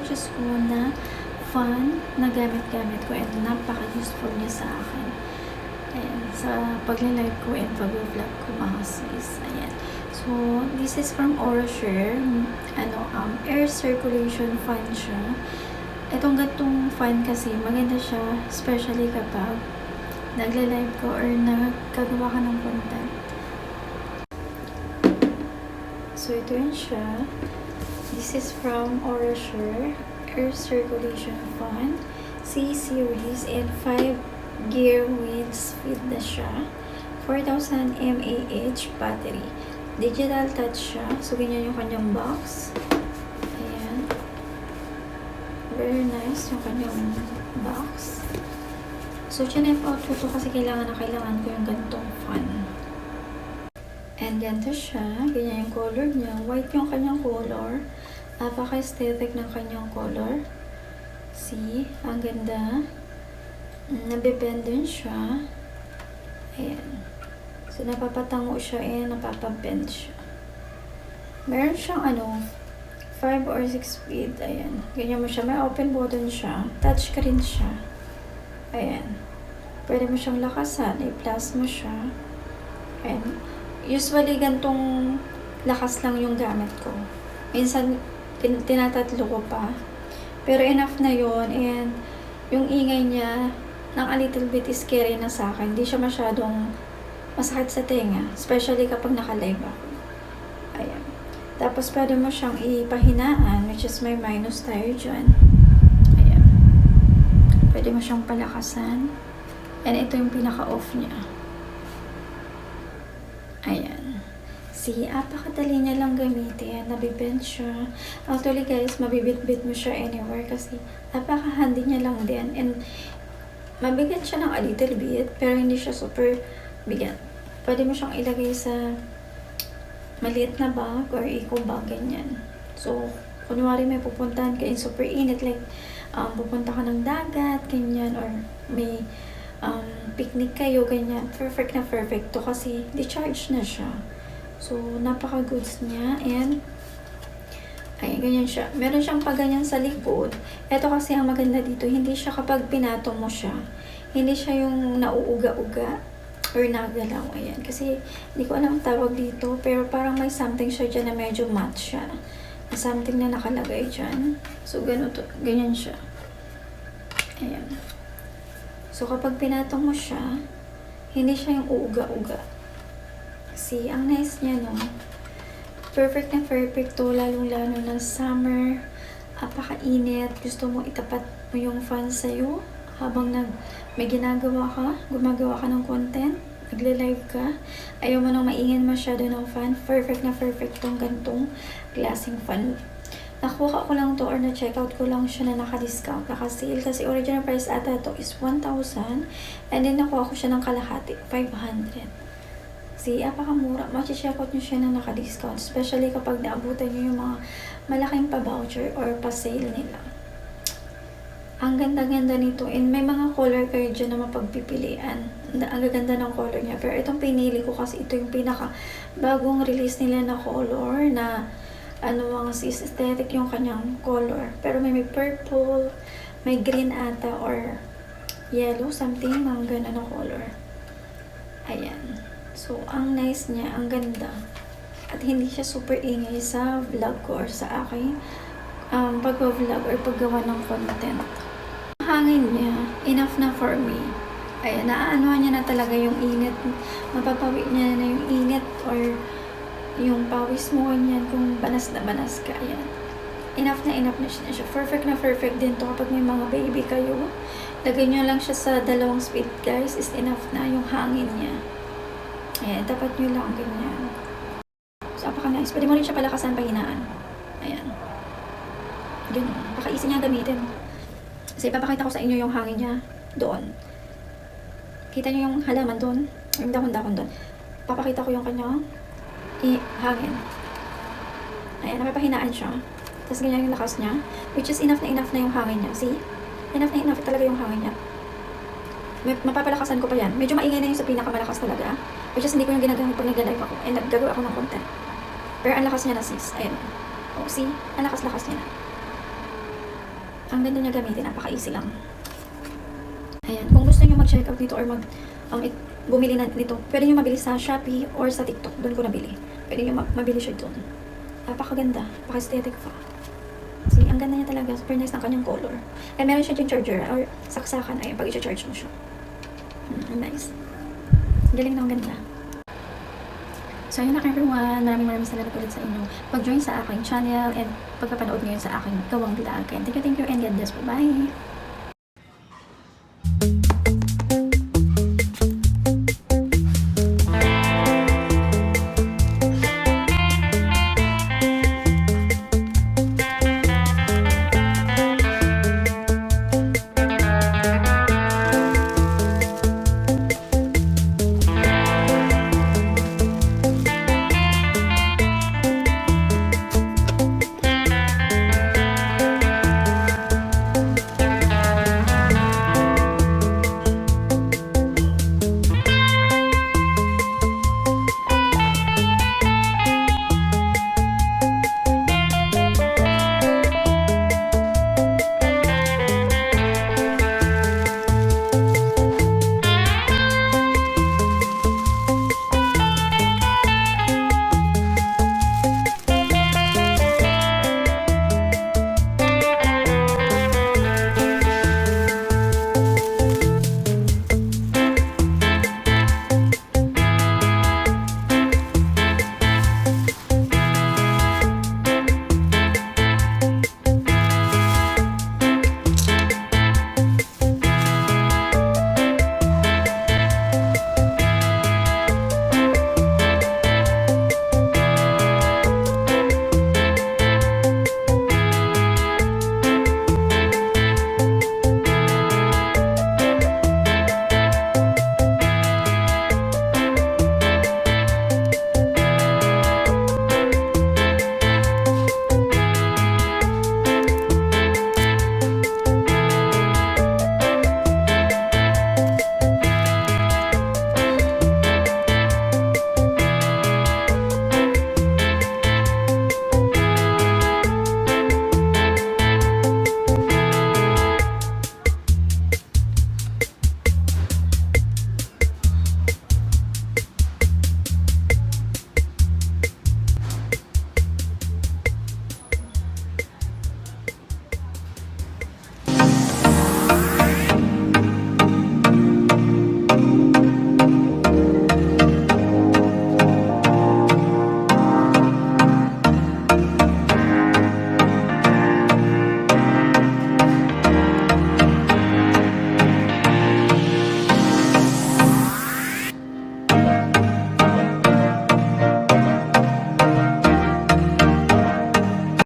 na-purchase ko na fan na gamit-gamit ko and napaka-useful niya sa akin. Ayan, sa pagla-live ko and pag-vlog ko mga sis. Ayan. So, this is from Orashare. Air circulation fan siya. Itong gatong fan kasi maganda siya, especially kapag nagla-live ko or nagkagawa ka ng content. So, ito yun siya. This is from Orashare Air Circulation Fan C-Series and 5-gear wind speed na siya. 4,000 mAh battery. Digital touch siya. So, ganyan yung kanyang box. Ayan. Very nice yung kanyang box. So, chinep out ko to kasi kailangan ko yung ganitong fan. And ganito siya. Ganyan yung color niya. White yung kanyang color. Napaka-aesthetic ng kanyang color. See? Ang ganda. Nabibend din siya. Ayan. So, napapatango siya and napapabend siya. Meron siyang 5 or 6 speed. Ayan. Ganyan mo siya. May open button siya. Touch ka rin siya. Ayan. Pwede mo siyang lakasan. I-plus mo siya. Ayan. Usually, gantong lakas lang yung gamit ko. Minsan, tinatatlo ko pa. Pero enough na yon and yung ingay niya, ng a little bit scary na sa akin. Hindi siya masyadong masakit sa tenga. Especially kapag naka-live ako. Ayan. Tapos, pwede mo siyang ipahinaan, which is may minus tayo dyan. Ayan. Pwede mo siyang palakasan. And ito yung pinaka-off niya. Ayan. See, apakadali niya lang gamitin. Nabibend siya. Actually guys, mabibit-bit mo siya anywhere kasi apaka-handy niya lang din. And mabigat siya ng a little bit, pero hindi siya super bigat. Pwede mo siyang ilagay sa maliit na bag or eco bag, ganyan. So, kunwari may pupuntahan kayo super init, like pupunta ka ng dagat, ganyan, or may picnic kayo, ganyan. Perfect na perfect to kasi di-charge na siya. So, napaka-goods niya and ay, ganyan siya. Meron siyang paganyan sa likod. Ito kasi ang maganda dito, hindi siya kapag pinatong mo siya. Hindi siya yung nauuga-uga or nagalaw. Ayan. Kasi, hindi ko alam ang tawag dito, pero parang may something siya dyan na medyo matte siya. Something na nakalagay dyan. So, ganyan siya. Ayan. So, kapag pinatong mo siya, hindi siya yung uuga-uga. See, ang nice niya, no? Perfect na perfect to, lalong-lalo na summer, apaka-init, gusto mo itapat mo yung fan sa'yo habang may gumagawa ka ng content, nagle-live ka, ayaw mo nang maingin masyado ng fan, perfect na perfect tong gantong klaseng fan. Nakuha ko lang to or na-check out ko lang siya na naka-discount, naka-sale kasi original price ata to is 1,000 and then nakuha ko siya ng kalahati, 500. See, apakamura. Machi-check out nyo siya na naka-discount. Especially kapag naabutan nyo yung mga malaking pa-voucher or pa-sale nila. Ang ganda-ganda nito. And may mga color kayo dyan na mapagpipilian. Ang gaganda ng color niya. Pero itong pinili ko kasi ito yung pinaka-bagong release nila na color na mga aesthetic yung kanyang color. Pero may purple, may green ata or yellow, something. Mga ganda ng color. Ayan. So, ang nice niya, ang ganda. At hindi siya super ingay sa vlog ko or sa aking pag-vlog or paggawa ng content. Ang hangin niya, enough na for me. Ayan, naaanuhan niya na talaga yung init. Mapapawi niya na yung init or yung pawis mo niyan kung banas na banas ka. Ayan. Enough na siya. Perfect na perfect din to kapag may mga baby kayo. Lagay nyo lang siya sa 2 speed guys. Is enough na yung hangin niya. Ayan, dapat nyo lang ganyan. So, apaka-nice. Pwede mo rin siya palakasan, pahinaan. Ayan. Ganyan. Paka-easy niya gamitin. Kasi ipapakita ko sa inyo yung hangin niya doon. Kita nyo yung halaman doon. Yung dahon-dahon doon. Papakita ko yung kanyang hangin. Ayan, napapahinaan siya. Tapos ganyan yung lakas niya. Which is enough na yung hangin niya. See? Enough na enough talaga yung hangin niya. Mapapalakasan ko pa yan. Medyo maingay na yung sa pinakamalakas talaga. Which is hindi ko yung ginagamit pag nag-live ako. And naggagawa ako ng content. Pero ang lakas niya na sis. Ayan. Oh, see? Ang lakas-lakas niya na. Ang ganda niya gamitin, napaka-easy lang. Ayan, kung gusto niyo mag-check out nito or bumili na nito, pwede niyo mabili sa Shopee or sa TikTok. Doon ko nabili. Pwede niyo mabili siya doon. Napakaganda, napaka-aesthetic pa. Kasi ang ganda niya talaga, super nice ng kanyang color. And meron siya yung charger or saksakan, ayun, pag i-charge mo siya. Nice. Galing na, ang ganda. So yun na everyone, maraming salamat ulit sa inyo pag-join sa aking channel and pagpapanood ngayon sa aking gawang vlog. And thank you and God bless po. Bye!